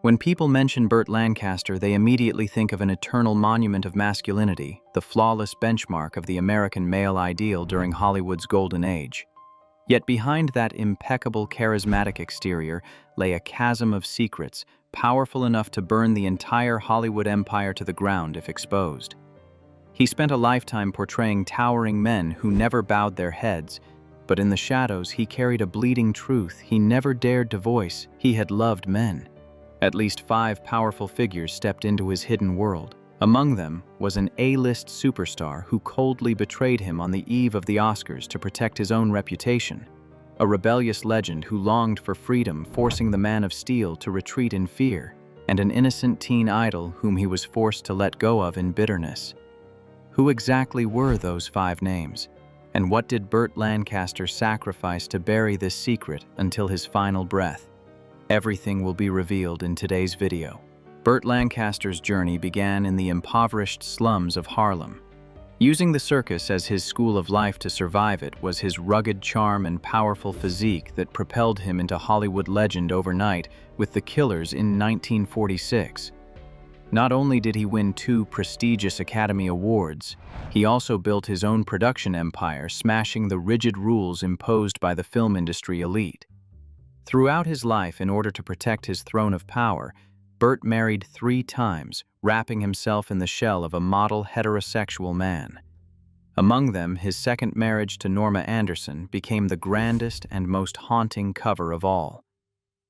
When people mention Burt Lancaster, they immediately think of an eternal monument of masculinity, the flawless benchmark of the American male ideal during Hollywood's golden age. Yet behind that impeccable, charismatic exterior lay a chasm of secrets, powerful enough to burn the entire Hollywood empire to the ground if exposed. He spent a lifetime portraying towering men who never bowed their heads, but in the shadows he carried a bleeding truth he never dared to voice: he had loved men. At least 5 powerful figures stepped into his hidden world. Among them was an A-list superstar who coldly betrayed him on the eve of the Oscars to protect his own reputation. A rebellious legend who longed for freedom, forcing the Man of Steel to retreat in fear, and an innocent teen idol whom he was forced to let go of in bitterness. Who exactly were those 5 names? And what did Burt Lancaster sacrifice to bury this secret until his final breath? Everything will be revealed in today's video. Burt Lancaster's journey began in the impoverished slums of Harlem. Using the circus as his school of life to survive it was his rugged charm and powerful physique that propelled him into Hollywood legend overnight with The Killers in 1946. Not only did he win 2 prestigious Academy Awards, he also built his own production empire, smashing the rigid rules imposed by the film industry elite. Throughout his life, in order to protect his throne of power, Burt married 3 times, wrapping himself in the shell of a model heterosexual man. Among them, his second marriage to Norma Anderson became the grandest and most haunting cover of all.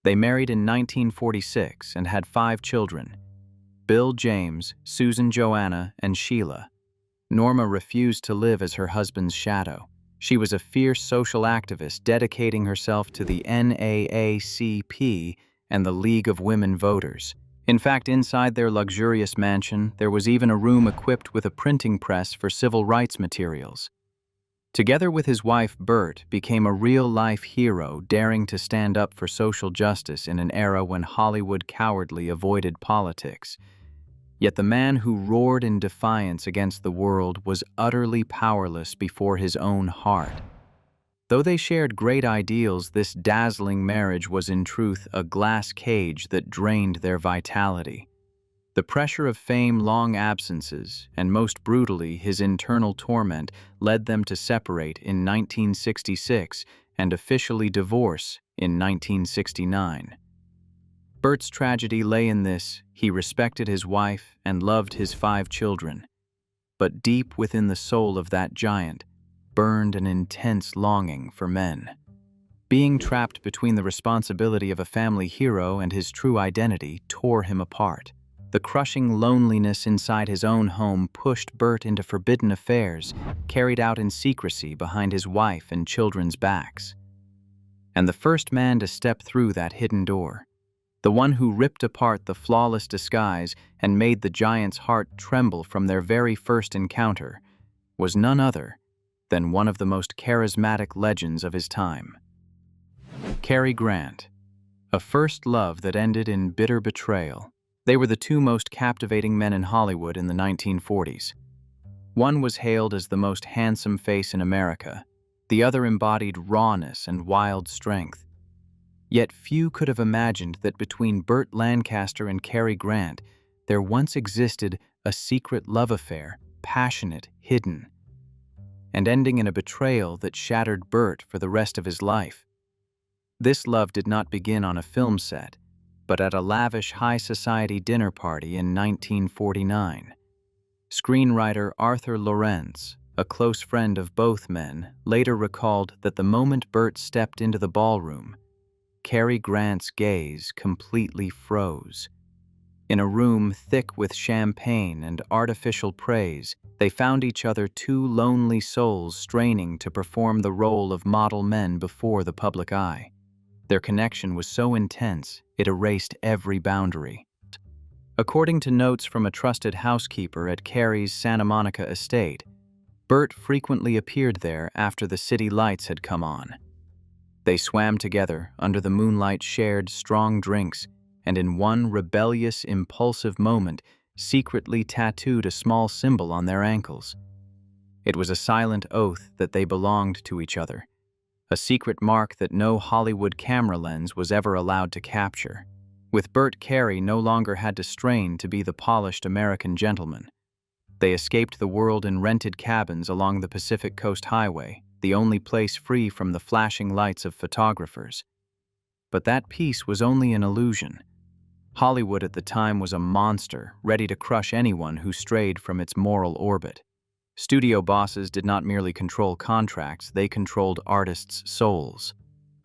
They married in 1946 and had 5 children: Bill James, Susan Joanna, and Sheila. Norma refused to live as her husband's shadow. She was a fierce social activist, dedicating herself to the NAACP and the League of Women Voters. In fact, inside their luxurious mansion, there was even a room equipped with a printing press for civil rights materials. Together with his wife, Burt became a real-life hero, daring to stand up for social justice in an era when Hollywood cowardly avoided politics. Yet the man who roared in defiance against the world was utterly powerless before his own heart. Though they shared great ideals, this dazzling marriage was in truth a glass cage that drained their vitality. The pressure of fame, long absences, and most brutally his internal torment led them to separate in 1966 and officially divorce in 1969. Burt's tragedy lay in this: he respected his wife and loved his 5 children. But deep within the soul of that giant burned an intense longing for men. Being trapped between the responsibility of a family hero and his true identity tore him apart. The crushing loneliness inside his own home pushed Burt into forbidden affairs, carried out in secrecy behind his wife and children's backs. And the first man to step through that hidden door, the one who ripped apart the flawless disguise and made the giant's heart tremble from their very first encounter, was none other than one of the most charismatic legends of his time. Cary Grant, a first love that ended in bitter betrayal. They were the 2 most captivating men in Hollywood in the 1940s. One was hailed as the most handsome face in America. The other embodied rawness and wild strength. Yet few could have imagined that between Burt Lancaster and Cary Grant there once existed a secret love affair, passionate, hidden, and ending in a betrayal that shattered Burt for the rest of his life. This love did not begin on a film set, but at a lavish high-society dinner party in 1949. Screenwriter Arthur Lawrence, a close friend of both men, later recalled that the moment Burt stepped into the ballroom, Cary Grant's gaze completely froze. In a room thick with champagne and artificial praise, they found each other 2 lonely souls straining to perform the role of model men before the public eye. Their connection was so intense, it erased every boundary. According to notes from a trusted housekeeper at Cary's Santa Monica estate, Burt frequently appeared there after the city lights had come on. They swam together under the moonlight, shared strong drinks, and in one rebellious, impulsive moment, secretly tattooed a small symbol on their ankles. It was a silent oath that they belonged to each other, a secret mark that no Hollywood camera lens was ever allowed to capture. With Burt, Cary no longer had to strain to be the polished American gentleman. They escaped the world in rented cabins along the Pacific Coast Highway, the only place free from the flashing lights of photographers. But that peace was only an illusion. Hollywood at the time was a monster, ready to crush anyone who strayed from its moral orbit. Studio bosses did not merely control contracts, they controlled artists' souls.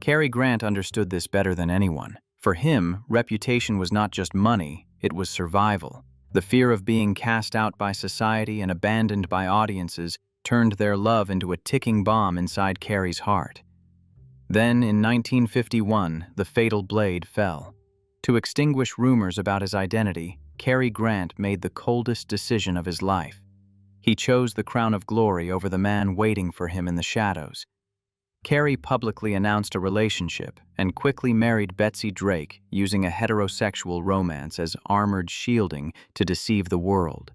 Cary Grant understood this better than anyone. For him, reputation was not just money, it was survival. The fear of being cast out by society and abandoned by audiences turned their love into a ticking bomb inside Cary's heart. Then, in 1951, the fatal blade fell. To extinguish rumors about his identity, Cary Grant made the coldest decision of his life. He chose the crown of glory over the man waiting for him in the shadows. Cary publicly announced a relationship and quickly married Betsy Drake, using a heterosexual romance as armored shielding to deceive the world.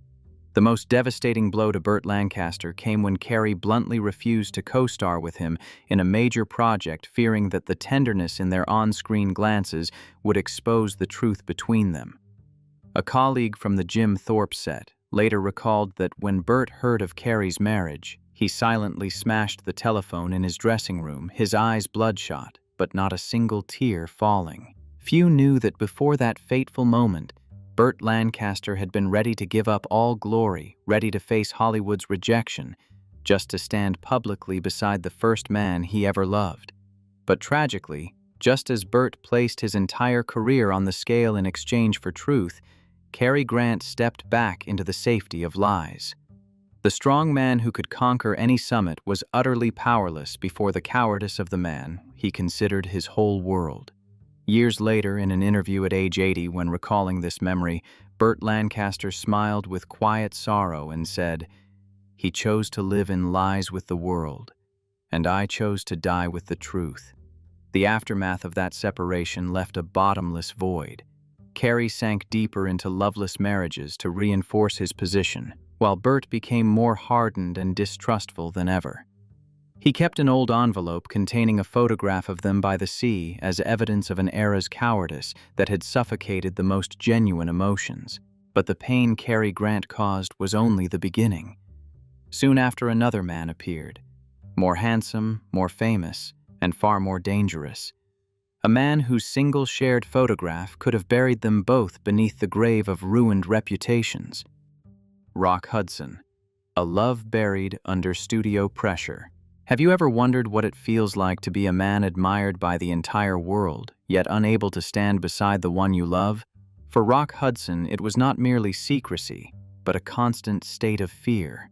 The most devastating blow to Burt Lancaster came when Cary bluntly refused to co-star with him in a major project, fearing that the tenderness in their on-screen glances would expose the truth between them. A colleague from the Jim Thorpe set later recalled that when Burt heard of Cary's marriage, he silently smashed the telephone in his dressing room, his eyes bloodshot, but not a single tear falling. Few knew that before that fateful moment, Burt Lancaster had been ready to give up all glory, ready to face Hollywood's rejection, just to stand publicly beside the first man he ever loved. But tragically, just as Burt placed his entire career on the scale in exchange for truth, Cary Grant stepped back into the safety of lies. The strong man who could conquer any summit was utterly powerless before the cowardice of the man he considered his whole world. Years later, in an interview at age 80, when recalling this memory, Burt Lancaster smiled with quiet sorrow and said, "He chose to live in lies with the world, and I chose to die with the truth." The aftermath of that separation left a bottomless void. Cary sank deeper into loveless marriages to reinforce his position, while Burt became more hardened and distrustful than ever. He kept an old envelope containing a photograph of them by the sea as evidence of an era's cowardice that had suffocated the most genuine emotions. But the pain Cary Grant caused was only the beginning. Soon after, another man appeared, more handsome, more famous, and far more dangerous. A man whose single shared photograph could have buried them both beneath the grave of ruined reputations. Rock Hudson, a love buried under studio pressure. Have you ever wondered what it feels like to be a man admired by the entire world, yet unable to stand beside the one you love? For Rock Hudson, it was not merely secrecy, but a constant state of fear.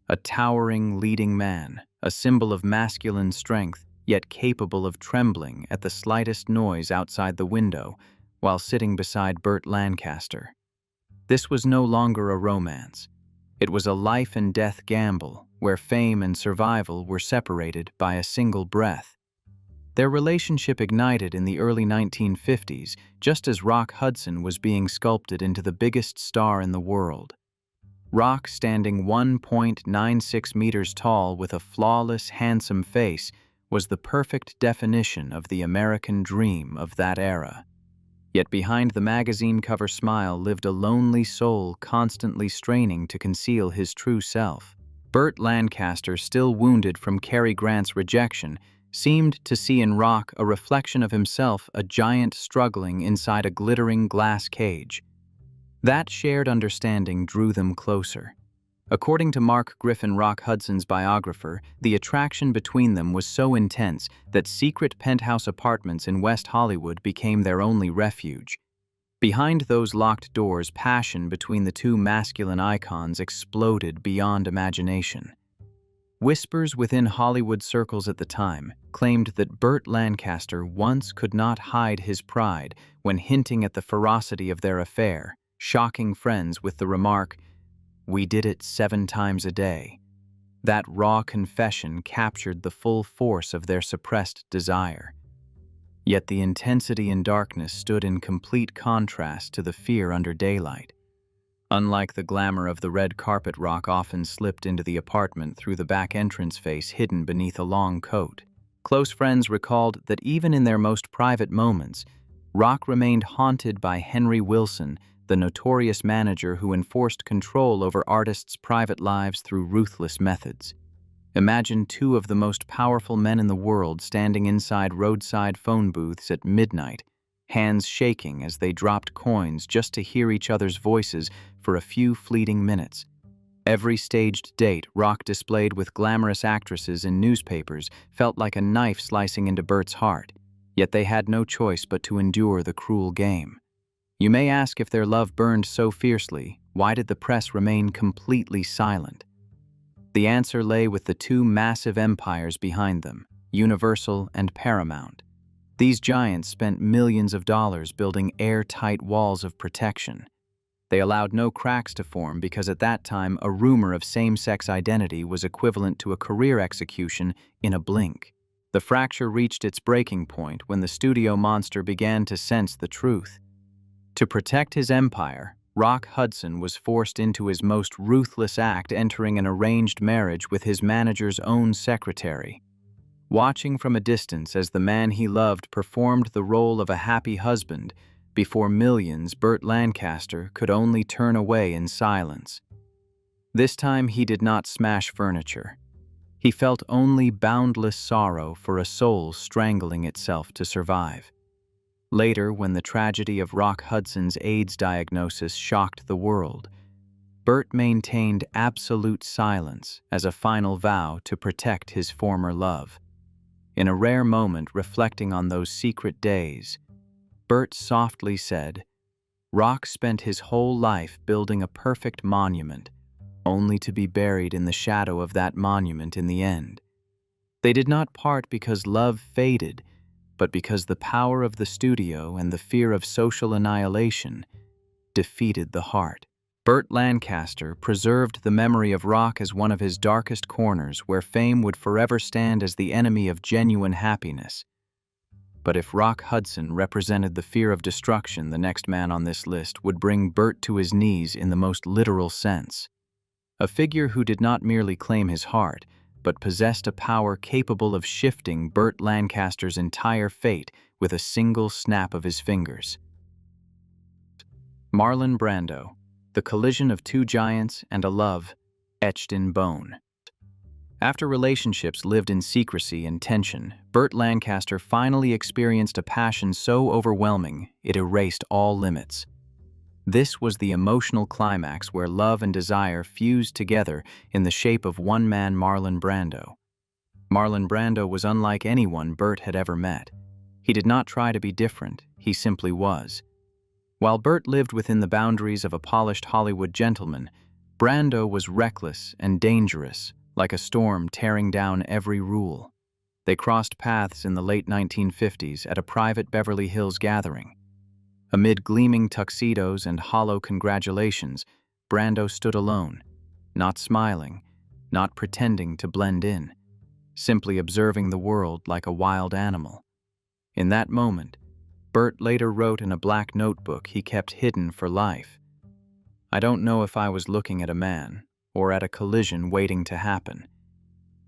A towering, leading man, a symbol of masculine strength, yet capable of trembling at the slightest noise outside the window while sitting beside Burt Lancaster. This was no longer a romance. It was a life-and-death gamble where fame and survival were separated by a single breath. Their relationship ignited in the early 1950s, just as Rock Hudson was being sculpted into the biggest star in the world. Rock, standing 1.96 meters tall with a flawless, handsome face, was the perfect definition of the American dream of that era. Yet behind the magazine cover smile lived a lonely soul constantly straining to conceal his true self. Burt Lancaster, still wounded from Cary Grant's rejection, seemed to see in Rock a reflection of himself, a giant struggling inside a glittering glass cage. That shared understanding drew them closer. According to Mark Griffin, Rock Hudson's biographer, the attraction between them was so intense that secret penthouse apartments in West Hollywood became their only refuge. Behind those locked doors, passion between the two masculine icons exploded beyond imagination. Whispers within Hollywood circles at the time claimed that Burt Lancaster once could not hide his pride when hinting at the ferocity of their affair, shocking friends with the remark, "We did it 7 times a day." That raw confession captured the full force of their suppressed desire. Yet the intensity in darkness stood in complete contrast to the fear under daylight. Unlike the glamour of the red carpet, Rock often slipped into the apartment through the back entrance face hidden beneath a long coat. Close friends recalled that even in their most private moments, Rock remained haunted by Henry Wilson, the notorious manager who enforced control over artists' private lives through ruthless methods. Imagine two of the most powerful men in the world standing inside roadside phone booths at midnight, hands shaking as they dropped coins just to hear each other's voices for a few fleeting minutes. Every staged date Rock displayed with glamorous actresses in newspapers felt like a knife slicing into Burt's heart, yet they had no choice but to endure the cruel game. You may ask, if their love burned so fiercely, why did the press remain completely silent? The answer lay with the two massive empires behind them, Universal and Paramount. These giants spent millions of dollars building airtight walls of protection. They allowed no cracks to form because at that time a rumor of same-sex identity was equivalent to a career execution in a blink. The fracture reached its breaking point when the studio monster began to sense the truth. To protect his empire, Rock Hudson was forced into his most ruthless act, entering an arranged marriage with his manager's own secretary. Watching from a distance as the man he loved performed the role of a happy husband, before millions, Burt Lancaster could only turn away in silence. This time he did not smash furniture. He felt only boundless sorrow for a soul strangling itself to survive. Later, when the tragedy of Rock Hudson's AIDS diagnosis shocked the world, Burt maintained absolute silence as a final vow to protect his former love. In a rare moment reflecting on those secret days, Burt softly said, "Rock spent his whole life building a perfect monument, only to be buried in the shadow of that monument in the end." They did not part because love faded, but because the power of the studio and the fear of social annihilation defeated the heart. Burt Lancaster preserved the memory of Rock as one of his darkest corners, where fame would forever stand as the enemy of genuine happiness. But if Rock Hudson represented the fear of destruction, the next man on this list would bring Burt to his knees in the most literal sense. A figure who did not merely claim his heart, but possessed a power capable of shifting Burt Lancaster's entire fate with a single snap of his fingers. Marlon Brando, the collision of two giants and a love etched in bone. After relationships lived in secrecy and tension, Burt Lancaster finally experienced a passion so overwhelming it erased all limits. This was the emotional climax where love and desire fused together in the shape of one man, Marlon Brando. Marlon Brando was unlike anyone Burt had ever met. He did not try to be different, he simply was. While Burt lived within the boundaries of a polished Hollywood gentleman, Brando was reckless and dangerous, like a storm tearing down every rule. They crossed paths in the late 1950s at a private Beverly Hills gathering. Amid gleaming tuxedos and hollow congratulations, Brando stood alone, not smiling, not pretending to blend in, simply observing the world like a wild animal. In that moment, Burt later wrote in a black notebook he kept hidden for life, "I don't know if I was looking at a man, or at a collision waiting to happen,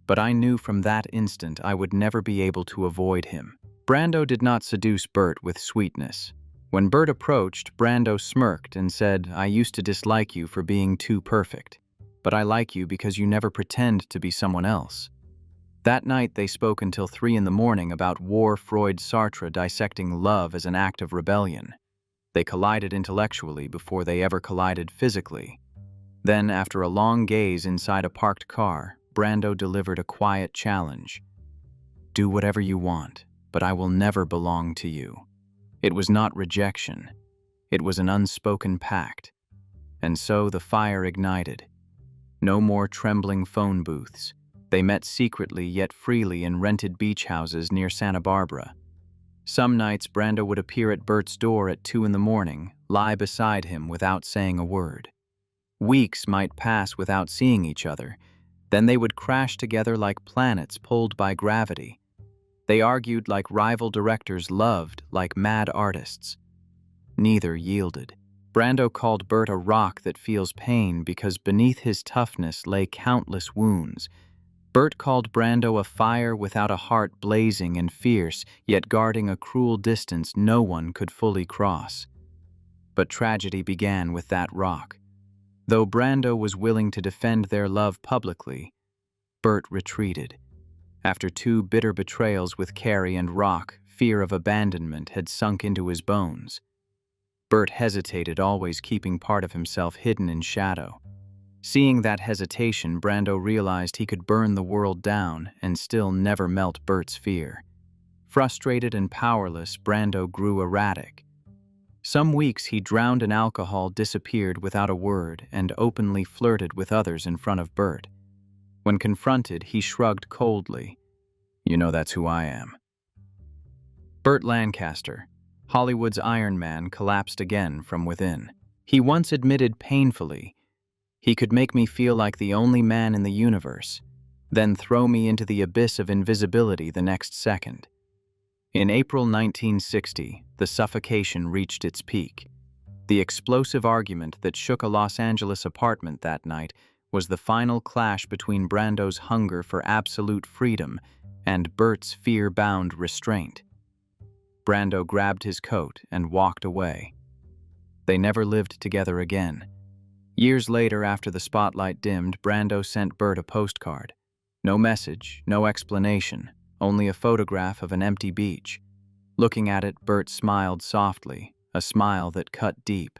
but I knew from that instant I would never be able to avoid him." Brando did not seduce Burt with sweetness. When Burt approached, Brando smirked and said, "I used to dislike you for being too perfect, but I like you because you never pretend to be someone else." That night they spoke until 3 a.m. about Freud Sartre dissecting love as an act of rebellion. They collided intellectually before they ever collided physically. Then, after a long gaze inside a parked car, Brando delivered a quiet challenge. "Do whatever you want, but I will never belong to you." It was not rejection. It was an unspoken pact. And so the fire ignited. No more trembling phone booths. They met secretly yet freely in rented beach houses near Santa Barbara. Some nights Brando would appear at Burt's door at 2 a.m, lie beside him without saying a word. Weeks might pass without seeing each other. Then they would crash together like planets pulled by gravity. They argued like rival directors, loved like mad artists. Neither yielded. Brando called Burt a rock that feels pain because beneath his toughness lay countless wounds. Burt called Brando a fire without a heart, blazing and fierce, yet guarding a cruel distance no one could fully cross. But tragedy began with that rock. Though Brando was willing to defend their love publicly, Burt retreated. After 2 bitter betrayals with Cary and Rock, fear of abandonment had sunk into his bones. Burt hesitated, always keeping part of himself hidden in shadow. Seeing that hesitation, Brando realized he could burn the world down and still never melt Burt's fear. Frustrated and powerless, Brando grew erratic. Some weeks he drowned in alcohol, disappeared without a word, and openly flirted with others in front of Burt. When confronted, he shrugged coldly. "You know that's who I am." Burt Lancaster, Hollywood's Iron Man, collapsed again from within. He once admitted painfully, "He could make me feel like the only man in the universe, then throw me into the abyss of invisibility the next second." In April 1960, the suffocation reached its peak. The explosive argument that shook a Los Angeles apartment that night was the final clash between Brando's hunger for absolute freedom and Burt's fear-bound restraint. Brando grabbed his coat and walked away. They never lived together again. Years later, after the spotlight dimmed, Brando sent Burt a postcard. No message, no explanation, only a photograph of an empty beach. Looking at it, Burt smiled softly, a smile that cut deep.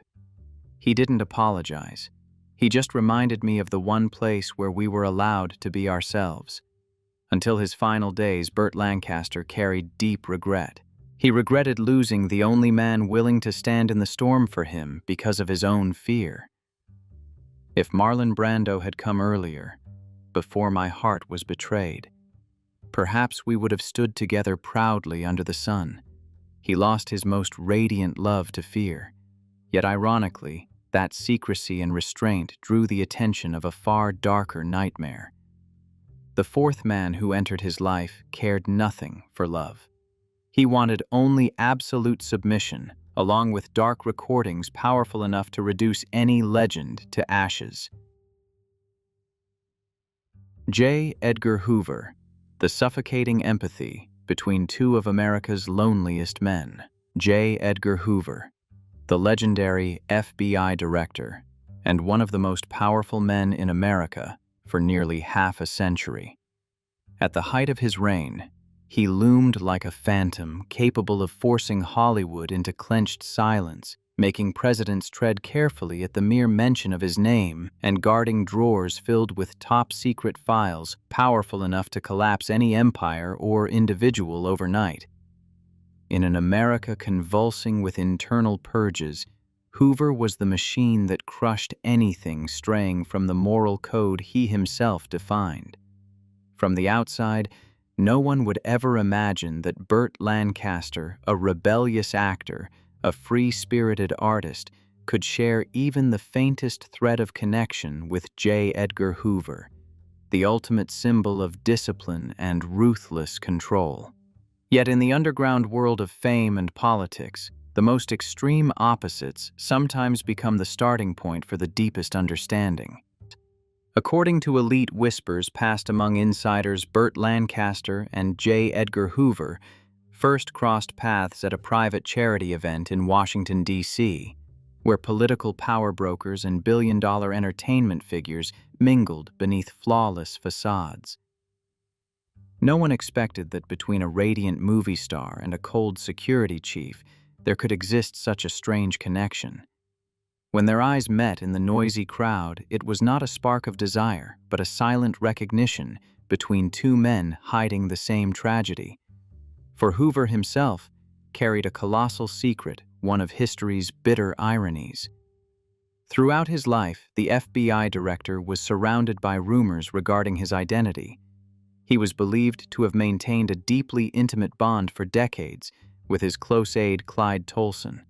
He didn't apologize. He just reminded me of the one place where we were allowed to be ourselves. Until his final days, Burt Lancaster carried deep regret. He regretted losing the only man willing to stand in the storm for him because of his own fear. If Marlon Brando had come earlier, before my heart was betrayed, perhaps we would have stood together proudly under the sun. He lost his most radiant love to fear. Yet ironically, that secrecy and restraint drew the attention of a far darker nightmare. The 4th man who entered his life cared nothing for love. He wanted only absolute submission, along with dark recordings powerful enough to reduce any legend to ashes. J. Edgar Hoover, the suffocating empathy between 2 of America's loneliest men. J. Edgar Hoover, the legendary FBI director, and one of the most powerful men in America for nearly half a century. At the height of his reign, he loomed like a phantom, capable of forcing Hollywood into clenched silence, making presidents tread carefully at the mere mention of his name, and guarding drawers filled with top-secret files powerful enough to collapse any empire or individual overnight. In an America convulsing with internal purges, Hoover was the machine that crushed anything straying from the moral code he himself defined. From the outside, no one would ever imagine that Burt Lancaster, a rebellious actor, a free-spirited artist, could share even the faintest thread of connection with J. Edgar Hoover, the ultimate symbol of discipline and ruthless control. Yet in the underground world of fame and politics, the most extreme opposites sometimes become the starting point for the deepest understanding. According to elite whispers passed among insiders, Burt Lancaster and J. Edgar Hoover first crossed paths at a private charity event in Washington, D.C., where political power brokers and billion-dollar entertainment figures mingled beneath flawless facades. No one expected that between a radiant movie star and a cold security chief, there could exist such a strange connection. When their eyes met in the noisy crowd, it was not a spark of desire, but a silent recognition between 2 men hiding the same tragedy. For Hoover himself carried a colossal secret, one of history's bitter ironies. Throughout his life, the FBI director was surrounded by rumors regarding his identity. He was believed to have maintained a deeply intimate bond for decades with his close aide Clyde Tolson.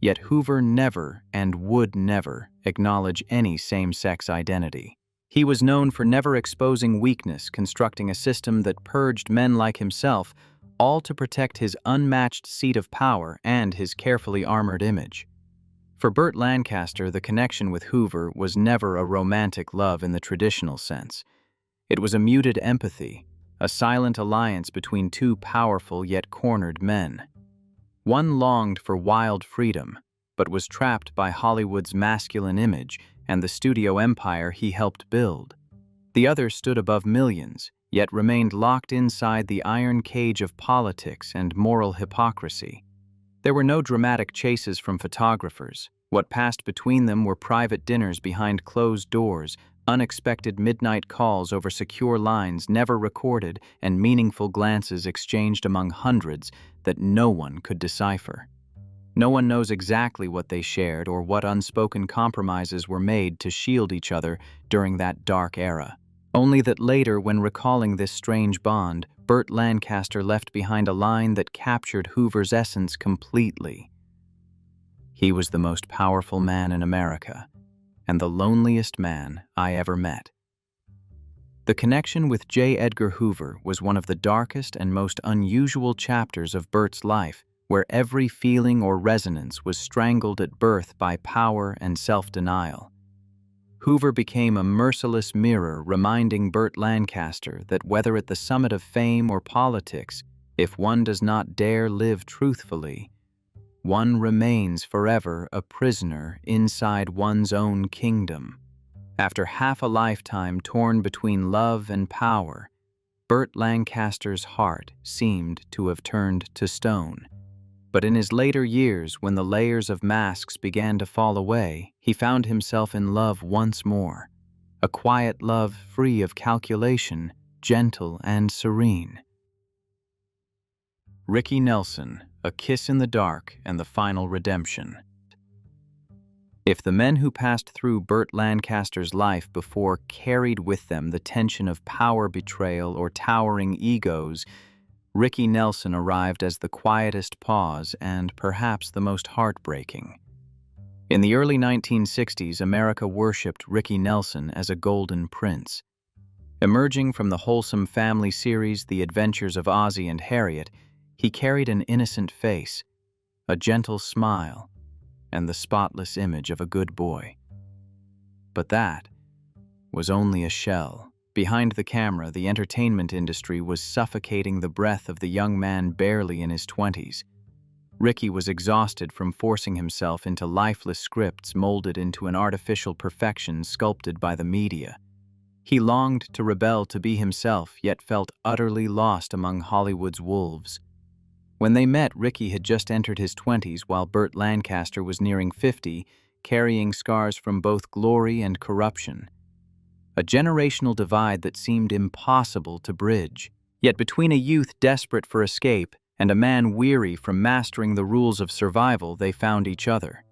Yet Hoover never and would never acknowledge any same-sex identity. He was known for never exposing weakness, constructing a system that purged men like himself, all to protect his unmatched seat of power and his carefully armored image. For Burt Lancaster, the connection with Hoover was never a romantic love in the traditional sense. It was a muted empathy, a silent alliance between two powerful yet cornered men. One longed for wild freedom, but was trapped by Hollywood's masculine image and the studio empire he helped build. The other stood above millions, yet remained locked inside the iron cage of politics and moral hypocrisy. There were no dramatic chases from photographers. What passed between them were private dinners behind closed doors, unexpected midnight calls over secure lines never recorded, and meaningful glances exchanged among hundreds that no one could decipher. No one knows exactly what they shared or what unspoken compromises were made to shield each other during that dark era. Only that later, when recalling this strange bond, Burt Lancaster left behind a line that captured Hoover's essence completely. He was the most powerful man in America, and the loneliest man I ever met. The connection with J. Edgar Hoover was one of the darkest and most unusual chapters of Burt's life, where every feeling or resonance was strangled at birth by power and self-denial. Hoover became a merciless mirror reminding Burt Lancaster that whether at the summit of fame or politics, if one does not dare live truthfully, one remains forever a prisoner inside one's own kingdom. After half a lifetime torn between love and power, Burt Lancaster's heart seemed to have turned to stone. But in his later years, when the layers of masks began to fall away, he found himself in love once more. A quiet love free of calculation, gentle and serene. Ricky Nelson, A Kiss in the Dark and the Final Redemption. If the men who passed through Burt Lancaster's life before carried with them the tension of power betrayal or towering egos, Ricky Nelson arrived as the quietest pause and perhaps the most heartbreaking. In the early 1960s, America worshipped Ricky Nelson as a golden prince. Emerging from the wholesome family series The Adventures of Ozzie and Harriet, he carried an innocent face, a gentle smile, and the spotless image of a good boy. But that was only a shell. Behind the camera, the entertainment industry was suffocating the breath of the young man barely in his 20s. Ricky was exhausted from forcing himself into lifeless scripts molded into an artificial perfection sculpted by the media. He longed to rebel to be himself, yet felt utterly lost among Hollywood's wolves. When they met, Ricky had just entered his 20s while Burt Lancaster was nearing 50, carrying scars from both glory and corruption. A generational divide that seemed impossible to bridge. Yet between a youth desperate for escape and a man weary from mastering the rules of survival, they found each other.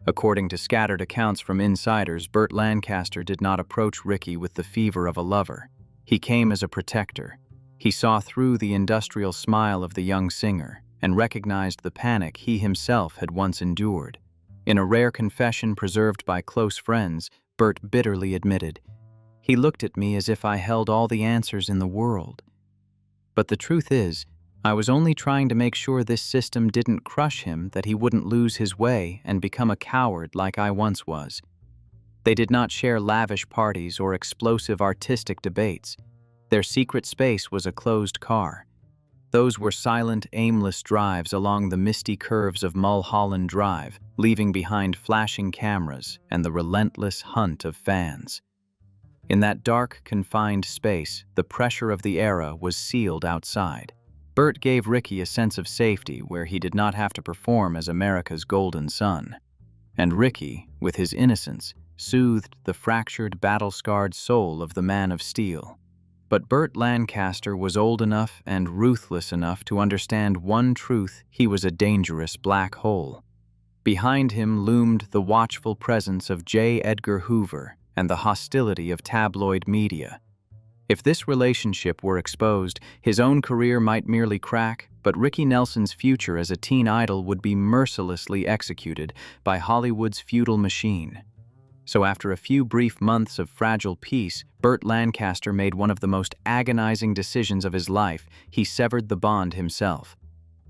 According to scattered accounts from insiders, Burt Lancaster did not approach Ricky with the fever of a lover. He came as a protector. He saw through the industrial smile of the young singer and recognized the panic he himself had once endured. In a rare confession preserved by close friends, Burt bitterly admitted, "He looked at me as if I held all the answers in the world. But the truth is, I was only trying to make sure this system didn't crush him, that he wouldn't lose his way and become a coward like I once was." They did not share lavish parties or explosive artistic debates. Their secret space was a closed car. Those were silent, aimless drives along the misty curves of Mulholland Drive, leaving behind flashing cameras and the relentless hunt of fans. In that dark, confined space, the pressure of the era was sealed outside. Burt gave Ricky a sense of safety where he did not have to perform as America's golden son. And Ricky, with his innocence, soothed the fractured, battle-scarred soul of the Man of Steel. But Burt Lancaster was old enough and ruthless enough to understand one truth: he was a dangerous black hole. Behind him loomed the watchful presence of J. Edgar Hoover and the hostility of tabloid media. If this relationship were exposed, his own career might merely crack, but Ricky Nelson's future as a teen idol would be mercilessly executed by Hollywood's feudal machine. So after a few brief months of fragile peace, Burt Lancaster made one of the most agonizing decisions of his life. He severed the bond himself.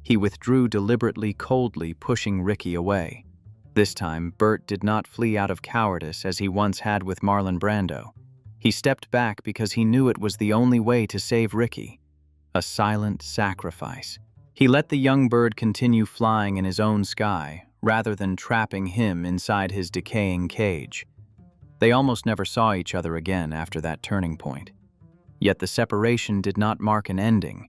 He withdrew deliberately, coldly, pushing Ricky away. This time, Burt did not flee out of cowardice as he once had with Marlon Brando. He stepped back because he knew it was the only way to save Ricky. A silent sacrifice. He let the young bird continue flying in his own sky, rather than trapping him inside his decaying cage. They almost never saw each other again after that turning point. Yet the separation did not mark an ending,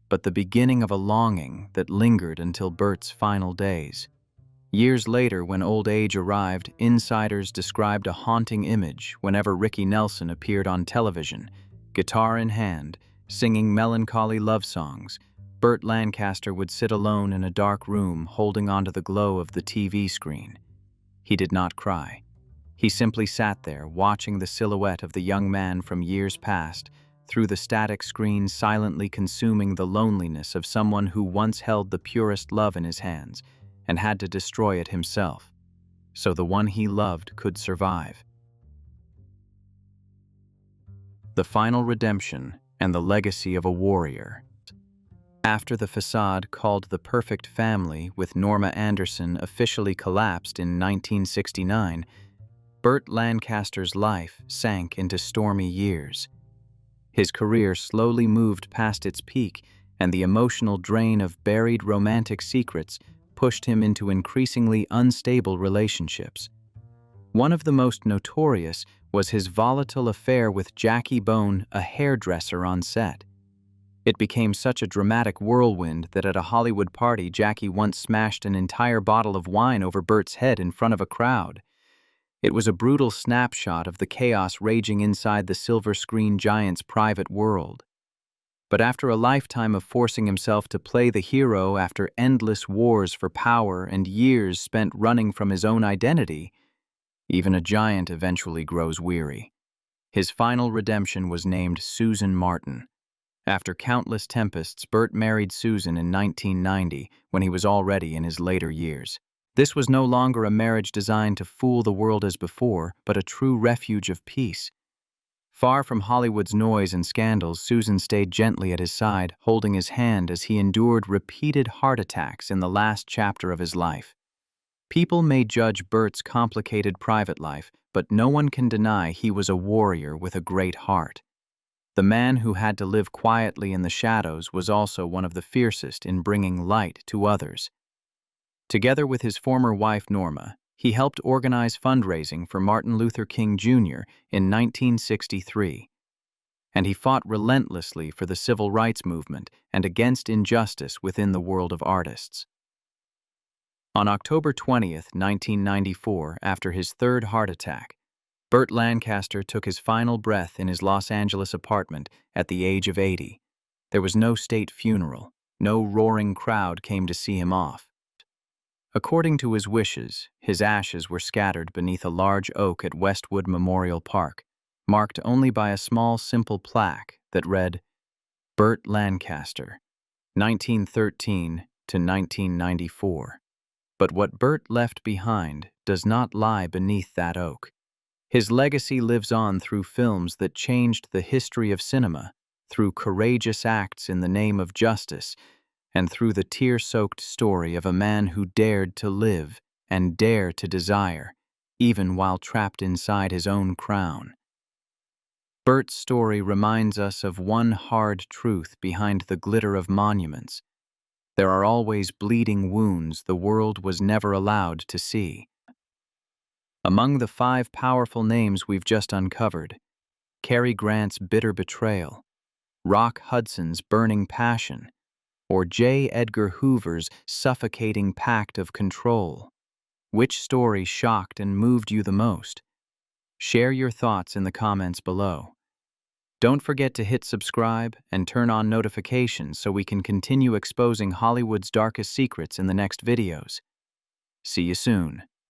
but the beginning of a longing that lingered until Burt's final days. Years later, when old age arrived, insiders described a haunting image whenever Ricky Nelson appeared on television, guitar in hand, singing melancholy love songs. Burt Lancaster would sit alone in a dark room holding onto the glow of the TV screen. He did not cry. He simply sat there, watching the silhouette of the young man from years past, through the static screen, silently consuming the loneliness of someone who once held the purest love in his hands and had to destroy it himself, so the one he loved could survive. The final redemption and the legacy of a warrior. After the facade called The Perfect Family with Norma Anderson officially collapsed in 1969, Burt Lancaster's life sank into stormy years. His career slowly moved past its peak, and the emotional drain of buried romantic secrets pushed him into increasingly unstable relationships. One of the most notorious was his volatile affair with Jackie Bone, a hairdresser on set. It became such a dramatic whirlwind that at a Hollywood party, Jackie once smashed an entire bottle of wine over Burt's head in front of a crowd. It was a brutal snapshot of the chaos raging inside the silver screen giant's private world. But after a lifetime of forcing himself to play the hero after endless wars for power and years spent running from his own identity, even a giant eventually grows weary. His final redemption was named Susan Martin. After countless tempests, Burt married Susan in 1990 when he was already in his later years. This was no longer a marriage designed to fool the world as before, but a true refuge of peace. Far from Hollywood's noise and scandals, Susan stayed gently at his side, holding his hand as he endured repeated heart attacks in the last chapter of his life. People may judge Burt's complicated private life, but no one can deny he was a warrior with a great heart. The man who had to live quietly in the shadows was also one of the fiercest in bringing light to others. Together with his former wife Norma, he helped organize fundraising for Martin Luther King Jr. in 1963. And he fought relentlessly for the civil rights movement and against injustice within the world of artists. On October 20, 1994, after his third heart attack, Burt Lancaster took his final breath in his Los Angeles apartment at the age of 80. There was no state funeral. No roaring crowd came to see him off. According to his wishes, his ashes were scattered beneath a large oak at Westwood Memorial Park, marked only by a small, simple plaque that read, Burt Lancaster, 1913 to 1994. But what Burt left behind does not lie beneath that oak. His legacy lives on through films that changed the history of cinema, through courageous acts in the name of justice, and through the tear-soaked story of a man who dared to live and dare to desire, even while trapped inside his own crown. Burt's story reminds us of one hard truth behind the glitter of monuments. There are always bleeding wounds the world was never allowed to see. Among the 5 powerful names we've just uncovered, Cary Grant's bitter betrayal, Rock Hudson's burning passion, or J. Edgar Hoover's suffocating pact of control. Which story shocked and moved you the most? Share your thoughts in the comments below. Don't forget to hit subscribe and turn on notifications so we can continue exposing Hollywood's darkest secrets in the next videos. See you soon.